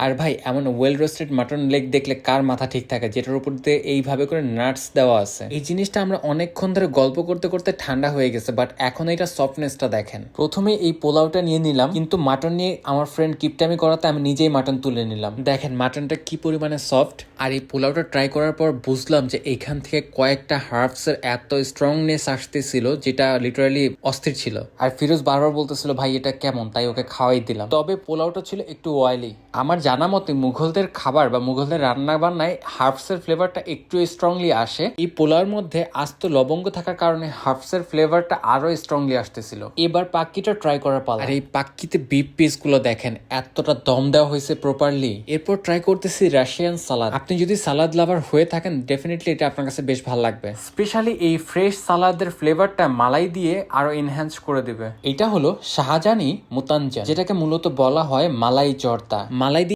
আর ভাই এমন well roasted mutton leg দেখলে কার মাথা ঠিক থাকে, যেটার উপর দিয়ে এইভাবে করে নাটস দেওয়া আছে। এই জিনিসটা আমরা অনেকক্ষণ ধরে গল্প করতে করতে ঠান্ডা হয়ে গেছে, বাট এখন এটা সফটনেসটা দেখেন। প্রথমে এই পোলাওটা নিয়ে নিলাম, কিন্তু মাটন নিয়ে আমার ফ্রেন্ড কিপটামি করাতে আমি নিজেই মাটন তুলে নিলাম। দেখেন মাটনটা কি পরিমাণে সফট। আর এই পোলাওটা ট্রাই করার পর বুঝলাম যে এখান থেকে কয়েকটা হার্বস এর এত স্ট্রংনেস আসতেছিল, যেটা লিটারালি অস্থির ছিল। আর ফিরোজ বারবার বলতেছিল ভাই এটা কেমন, তাই ওকে খাওয়াই দিলাম। তবে পোলাওটা ছিল একটু অয়েলি। আমার জানা মতে মুঘলদের খাবার বা মুঘলদের রান্না বান্নায় হার্বস এর ফ্লেভারটা একটু স্ট্রংলি আসে। এই পোলাওর মধ্যে আস্ত লবঙ্গ থাকার কারণে হার্বস এর ফ্লেভারটা আরো স্ট্রংলি আসতেছিল। এবার পাক্কিটা ট্রাই করার পালা। আর এই পাক্কিতে বিফ পিস গুলো দেখেন এতটা দম দেওয়া হয়েছে প্রপারলি। এরপর ট্রাই করতেছি রাশিয়ান সালাদ। আপনি যদি সালাদ লাভার হয়ে থাকেন ডেফিনেটলি এটা আপনার কাছে বেশ ভালো লাগবে। স্পেশালি এই ফ্রেশ সালাদের ফ্লেভারটা মালাই দিয়ে আরো এনহ্যান্স করে দিবে। এটা হলো শাহজানি মুতানজান, যেটাকে মূলত বলা হয় মালাই জর্দা। মালাই